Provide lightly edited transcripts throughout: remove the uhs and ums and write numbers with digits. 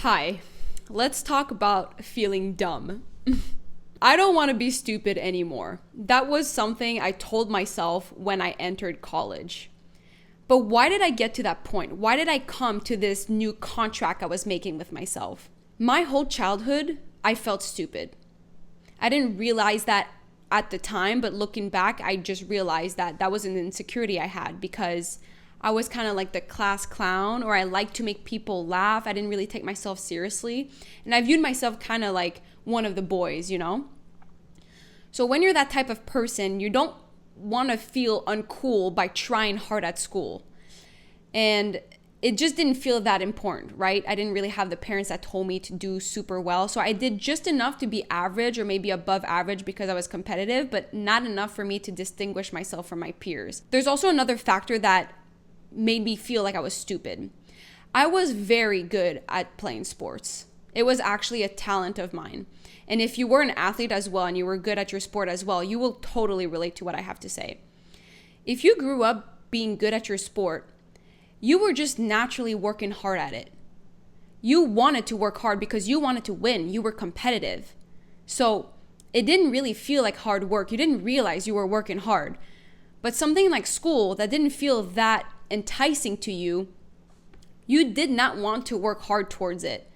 Hi, let's talk about feeling dumb. I don't want to be stupid anymore. That was something I told myself when I entered college. But why did I get to that point? Why did I come to this new contract I was making with myself? My whole childhood, I felt stupid. I didn't realize that at the time, but looking back, I just realized that that was an insecurity I had because I was kind of like the class clown, or I liked to make people laugh. I didn't really take myself seriously. And I viewed myself kind of like one of the boys, you know? So when you're that type of person, you don't want to feel uncool by trying hard at school. And it just didn't feel that important, right? I didn't really have the parents that told me to do super well. So I did just enough to be average or maybe above average because I was competitive, but not enough for me to distinguish myself from my peers. There's also another factor that made me feel like I was stupid. I was very good at playing sports. It was actually a talent of mine. And if you were an athlete as well and you were good at your sport as well, you will totally relate to what I have to say. If you grew up being good at your sport, you were just naturally working hard at it. You wanted to work hard because you wanted to win. You were competitive. So it didn't really feel like hard work. You didn't realize you were working hard. But something like school that didn't feel that enticing to you, you did not want to work hard towards it.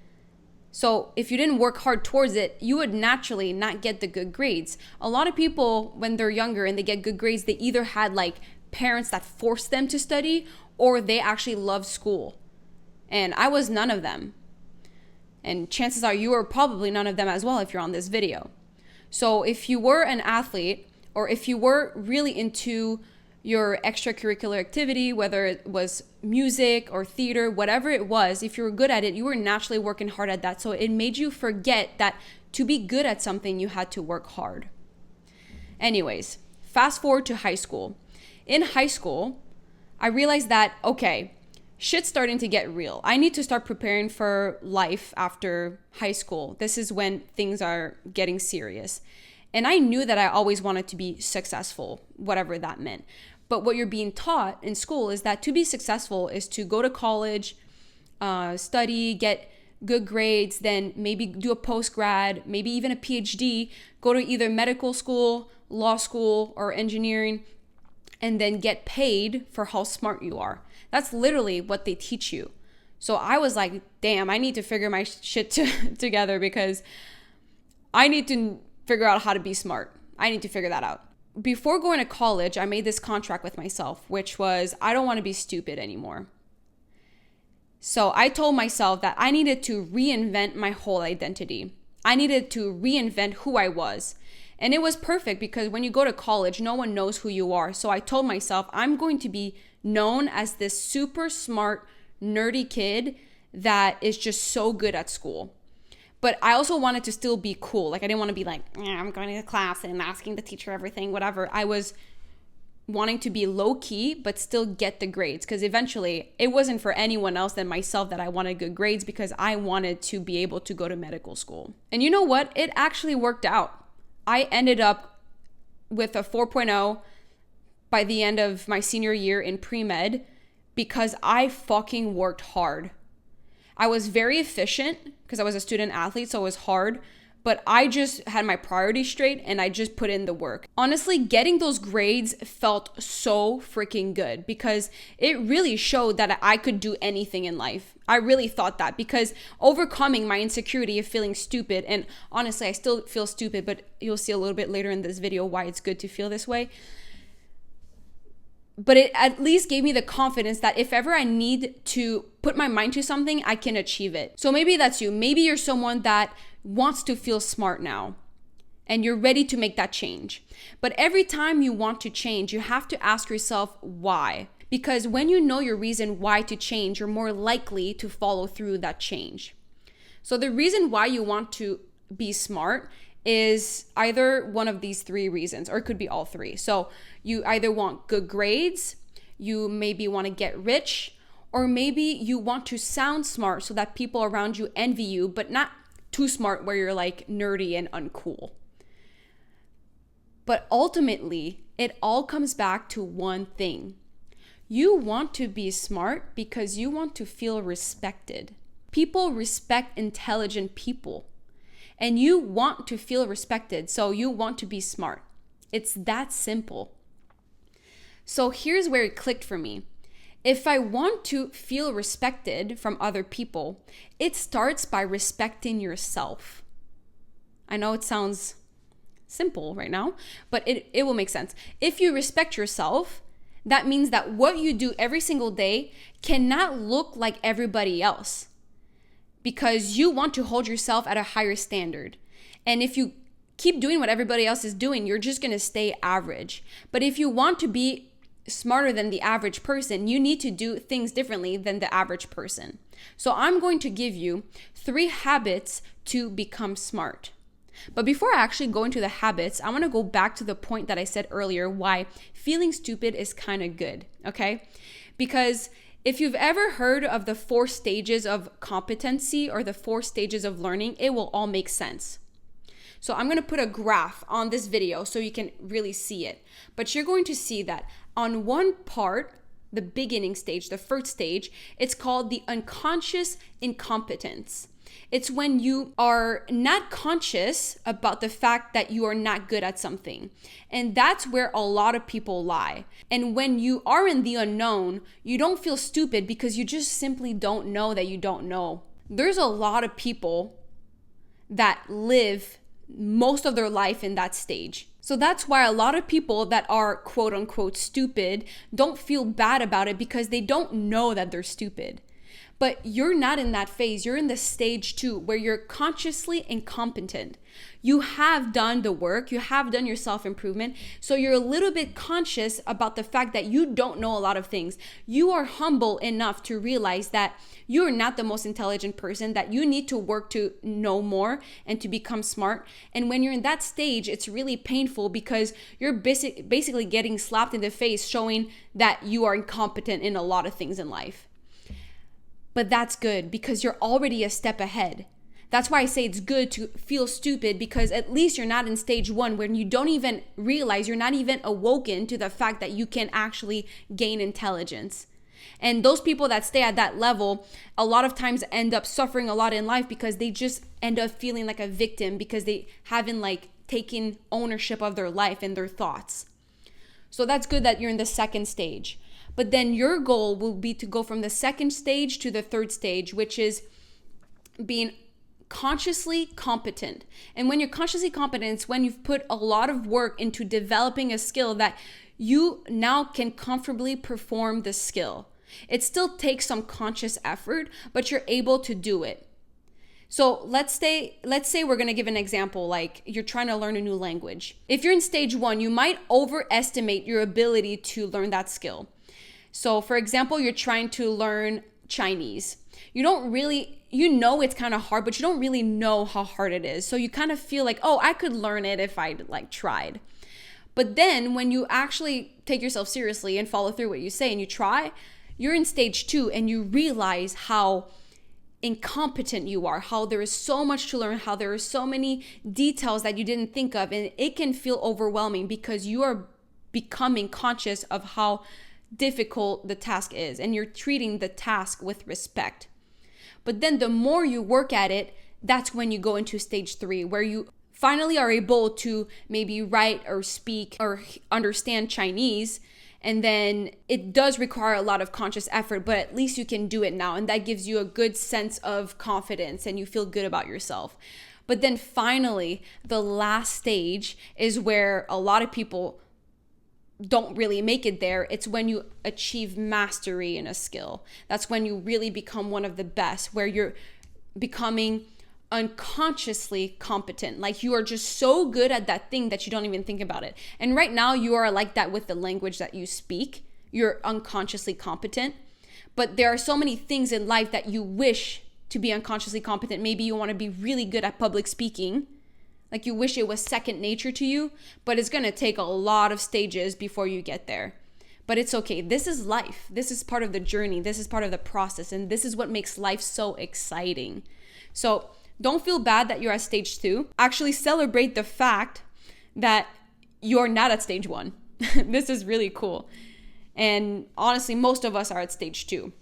So if you didn't work hard towards it, you would naturally not get the good grades. A lot of people, when they're younger and they get good grades, they either had like parents that forced them to study or they actually loved school. And I was none of them. And chances are you are probably none of them as well if you're on this video. So if you were an athlete or if you were really into your extracurricular activity, whether it was music or theater, whatever it was, if you were good at it, you were naturally working hard at that. So it made you forget that to be good at something, you had to work hard. Anyways, fast forward to high school. In high school, I realized that, okay, shit's starting to get real. I need to start preparing for life after high school. This is when things are getting serious. And I knew that I always wanted to be successful, whatever that meant. But what you're being taught in school is that to be successful is to go to college, study, get good grades, then maybe do a post-grad, maybe even a PhD, go to either medical school, law school, or engineering, and then get paid for how smart you are. That's literally what they teach you. So I was like, damn, I need to figure my shit together because I need to figure out how to be smart. I need to figure that out. Before going to college, I made this contract with myself, which was I don't want to be stupid anymore. So I told myself that I needed to reinvent my whole identity. I needed to reinvent who I was. And it was perfect because when you go to college, no one knows who you are. So I told myself I'm going to be known as this super smart, nerdy kid that is just so good at school. But I also wanted to still be cool. Like I didn't want to be like, I'm going to class and asking the teacher everything, whatever. I was wanting to be low key, but still get the grades. Because eventually it wasn't for anyone else than myself that I wanted good grades because I wanted to be able to go to medical school. And you know what? It actually worked out. I ended up with a 4.0 by the end of my senior year in pre-med because I fucking worked hard. I was very efficient because I was a student athlete, so it was hard, but I just had my priorities straight and I just put in the work. Honestly, getting those grades felt so freaking good because it really showed that I could do anything in life. I really thought that because overcoming my insecurity of feeling stupid, and honestly, I still feel stupid, but you'll see a little bit later in this video why it's good to feel this way. But it at least gave me the confidence that if ever I need to put my mind to something, I can achieve it. So maybe that's you. Maybe you're someone that wants to feel smart now and you're ready to make that change. But every time you want to change, you have to ask yourself why. Because when you know your reason why to change, you're more likely to follow through that change. So the reason why you want to be smart is either one of these three reasons, or it could be all three. So you either want good grades, you maybe want to get rich, or maybe you want to sound smart so that people around you envy you, but not too smart where you're like nerdy and uncool. But ultimately, it all comes back to one thing. You want to be smart because you want to feel respected. People respect intelligent people. And you want to feel respected, so you want to be smart. It's that simple. So here's where it clicked for me. If I want to feel respected from other people, it starts by respecting yourself. I know it sounds simple right now, but it will make sense. If you respect yourself, that means that what you do every single day cannot look like everybody else, because you want to hold yourself at a higher standard. And if you keep doing what everybody else is doing, you're just going to stay average. But if you want to be smarter than the average person, you need to do things differently than the average person. So I'm going to give you 3 habits to become smart. But before I actually go into the habits, I want to go back to the point that I said earlier, why feeling stupid is kind of good, okay? Because if you've ever heard of the 4 stages of competency or the 4 stages of learning, it will all make sense. So I'm going to put a graph on this video so you can really see it. But you're going to see that on one part, the beginning stage, the first stage, it's called the unconscious incompetence. It's when you are not conscious about the fact that you are not good at something. And that's where a lot of people lie. And when you are in the unknown, you don't feel stupid because you just simply don't know that you don't know. There's a lot of people that live most of their life in that stage. So that's why a lot of people that are quote unquote stupid don't feel bad about it, because they don't know that they're stupid. But you're not in that phase. You're in the stage 2 where you're consciously incompetent. You have done the work, you have done your self-improvement, so you're a little bit conscious about the fact that you don't know a lot of things. You are humble enough to realize that you're not the most intelligent person, that you need to work to know more and to become smart. And when you're in that stage, it's really painful because you're basically getting slapped in the face, showing that you are incompetent in a lot of things in life. But that's good because you're already a step ahead. That's why I say it's good to feel stupid, because at least you're not in stage 1 when you don't even realize, you're not even awoken to the fact that you can actually gain intelligence. And those people that stay at that level a lot of times end up suffering a lot in life because they just end up feeling like a victim because they haven't taken ownership of their life and their thoughts. So that's good that you're in the second stage. But then your goal will be to go from the second stage to the third stage, which is being consciously competent. And when you're consciously competent, it's when you've put a lot of work into developing a skill that you now can comfortably perform the skill. It still takes some conscious effort, but you're able to do it. So let's say we're going to give an example, like you're trying to learn a new language. If you're in stage 1, you might overestimate your ability to learn that skill. So for example, you're trying to learn Chinese. You know it's kind of hard, but you don't really know how hard it is. So you kind of feel like, oh, I could learn it if I tried. But then when you actually take yourself seriously and follow through what you say and you try, you're in stage 2 and you realize how incompetent you are, how there is so much to learn, how there are so many details that you didn't think of. And it can feel overwhelming because you are becoming conscious of how difficult the task is, and you're treating the task with respect. But then the more you work at it, that's when you go into stage 3, where you finally are able to maybe write or speak or understand Chinese. And then it does require a lot of conscious effort, but at least you can do it now. And that gives you a good sense of confidence and you feel good about yourself. But then finally, the last stage is where a lot of people don't really make it there. It's when you achieve mastery in a skill. That's when you really become one of the best, where you're becoming unconsciously competent. Like you are just so good at that thing that you don't even think about it. And right now you are like that with the language that you speak. You're unconsciously competent. But there are so many things in life that you wish to be unconsciously competent. Maybe you want to be really good at public speaking. Like you wish it was second nature to you, but it's going to take a lot of stages before you get there. But it's okay. This is life. This is part of the journey. This is part of the process. And this is what makes life so exciting. So don't feel bad that you're at stage 2. Actually celebrate the fact that you're not at stage 1. This is really cool. And honestly, most of us are at stage 2.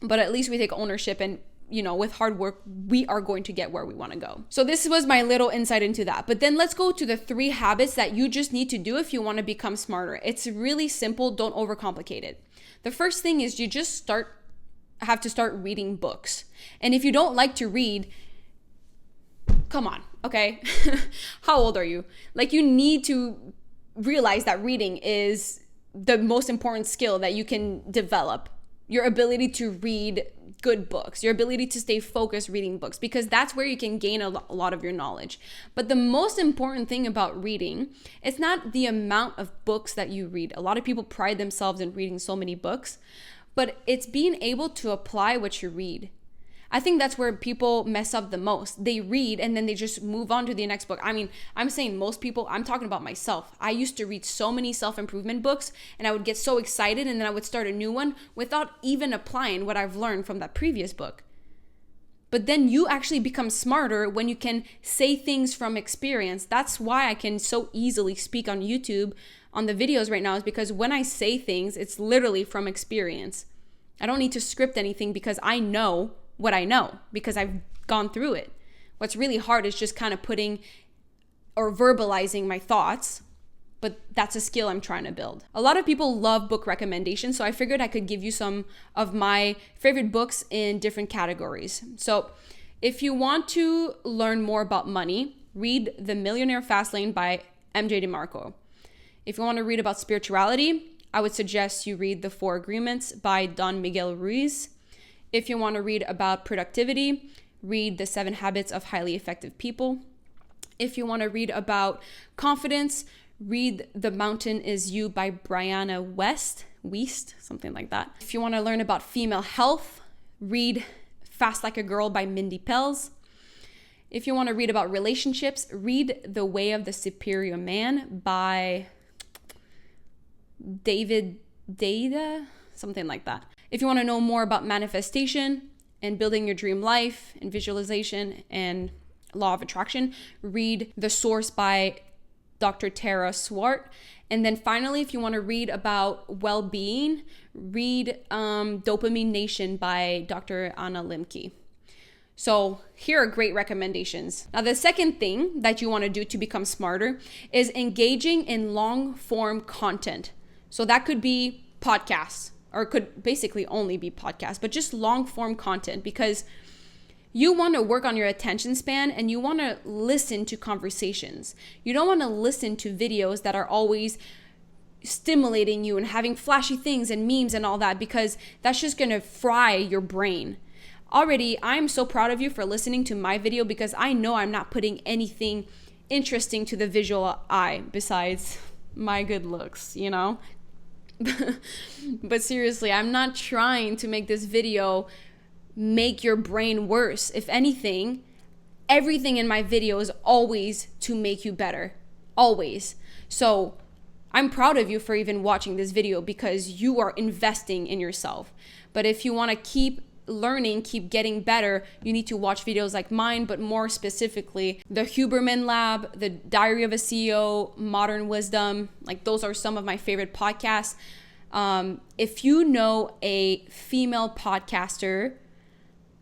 But at least we take ownership and with hard work, we are going to get where we want to go. So this was my little insight into that. But then let's go to the 3 habits that you just need to do if you want to become smarter. It's really simple. Don't overcomplicate it. The first thing is you just have to start reading books. And if you don't like to read, come on, okay? How old are you? Like, you need to realize that reading is the most important skill that you can develop. Your ability to read good books, your ability to stay focused reading books, because that's where you can gain a lot of your knowledge. But the most important thing about reading, it's not the amount of books that you read. A lot of people pride themselves in reading so many books, but it's being able to apply what you read. I think that's where people mess up the most. They read and then they just move on to the next book. I mean, I'm saying most people, I'm talking about myself. I used to read so many self-improvement books and I would get so excited and then I would start a new one without even applying what I've learned from that previous book. But then you actually become smarter when you can say things from experience. That's why I can so easily speak on YouTube on the videos right now, is because when I say things, it's literally from experience. I don't need to script anything because I know what I know because I've gone through it. What's really hard is just kind of putting or verbalizing my thoughts, but that's a skill I'm trying to build. A lot of people love book recommendations, so I figured I could give you some of my favorite books in different categories. So if you want to learn more about money, read The Millionaire Fastlane by MJ DeMarco. If you want to read about spirituality, I would suggest you read The 4 Agreements by Don Miguel Ruiz. If you want to read about productivity, read The 7 Habits of Highly Effective People. If you want to read about confidence, read The Mountain Is You by Brianna Wiest, something like that. If you want to learn about female health, read Fast Like a Girl by Mindy Pelz. If you want to read about relationships, read The Way of the Superior Man by David Deida, something like that. If you want to know more about manifestation and building your dream life and visualization and law of attraction, read The Source by Dr. Tara Swart. And then finally, if you want to read about well-being, read Dopamine Nation by Dr. Anna Limke. So here are great recommendations. Now, the second thing that you want to do to become smarter is engaging in long-form content. So that could be podcasts, or could basically only be podcasts, but just long form content, because you want to work on your attention span and you want to listen to conversations. You don't want to listen to videos that are always stimulating you and having flashy things and memes and all that, because that's just going to fry your brain. Already, I'm so proud of you for listening to my video, because I know I'm not putting anything interesting to the visual eye besides my good looks, But seriously, I'm not trying to make this video make your brain worse. If anything, everything in my video is always to make you better. Always. So I'm proud of you for even watching this video, because you are investing in yourself. But if you want to keep learning, keep getting better, you need to watch videos like mine, but more specifically the Huberman Lab, the Diary of a CEO, Modern Wisdom. Like, those are some of my favorite podcasts. If you know a female podcaster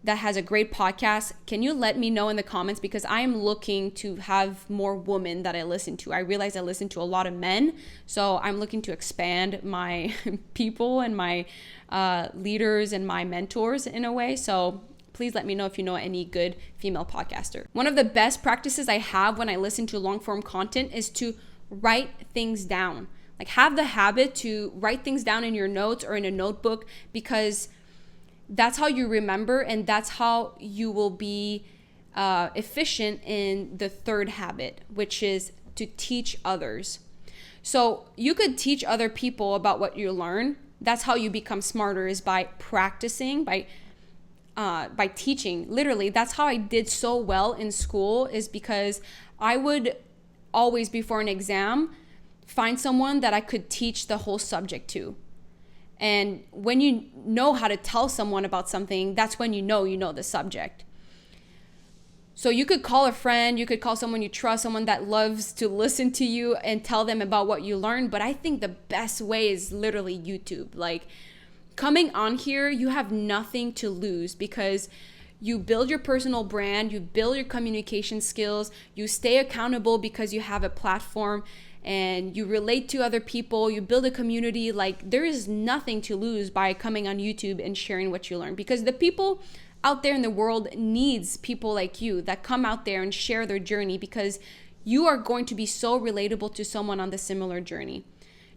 that has a great podcast, can you let me know in the comments? Because I am looking to have more women that I listen to. I realize I listen to a lot of men, so I'm looking to expand my people and my leaders and my mentors in a way. So please let me know if you know any good female podcaster. One of the best practices I have when I listen to long form content is to write things down. Like, have the habit to write things down in your notes or in a notebook, because that's how you remember, and that's how you will be efficient in the 3rd habit, which is to teach others. So you could teach other people about what you learn. That's how you become smarter, is by practicing, by teaching. Literally, that's how I did so well in school, is because I would always, before an exam, find someone that I could teach the whole subject to. And when you know how to tell someone about something, that's when you know the subject. So you could call a friend, you could call someone you trust, someone that loves to listen to you and tell them about what you learned. But I think the best way is literally YouTube. Like, coming on here, you have nothing to lose, because You build your personal brand, you build your communication skills, you stay accountable because you have a platform, and you relate to other people, you build a community. Like, there is nothing to lose by coming on YouTube and sharing what you learn, because the people out there in the world needs people like you that come out there and share their journey, because you are going to be so relatable to someone on the similar journey.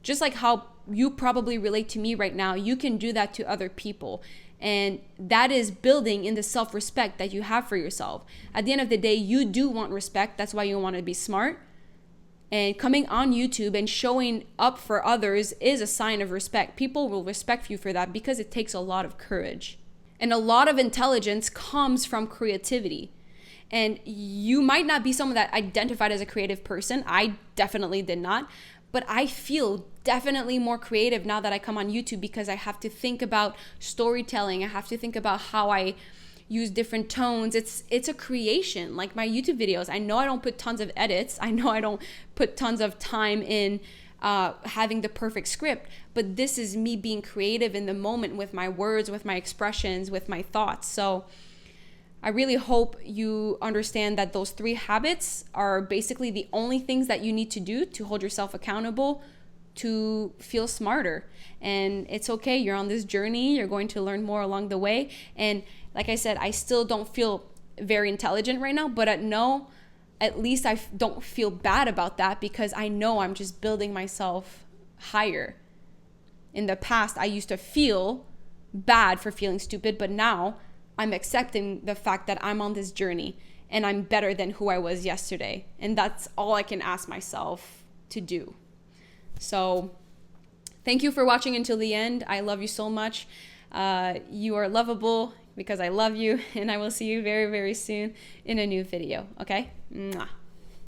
Just like how you probably relate to me right now, you can do that to other people. And that is building in the self-respect that you have for yourself. At the end of the day, you do want respect. That's why you want to be smart. And coming on YouTube and showing up for others is a sign of respect. People will respect you for that because it takes a lot of courage. And a lot of intelligence comes from creativity. And you might not be someone that identified as a creative person. I definitely did not. But I feel definitely more creative now that I come on YouTube, because I have to think about storytelling. I have to think about how I use different tones. It's a creation. Like my YouTube videos, I know I don't put tons of edits. I know I don't put tons of time in having the perfect script. But this is me being creative in the moment with my words, with my expressions, with my thoughts. So I really hope you understand that those 3 habits are basically the only things that you need to do to hold yourself accountable, to feel smarter. And it's okay. You're on this journey. You're going to learn more along the way. And like I said, I still don't feel very intelligent right now, but at least I don't feel bad about that, because I know I'm just building myself higher. In the past, I used to feel bad for feeling stupid, but now I'm accepting the fact that I'm on this journey and I'm better than who I was yesterday. And that's all I can ask myself to do. So thank you for watching until the end. I love you so much. You are lovable because I love you, and I will see you very, very soon in a new video. Okay? Mwah.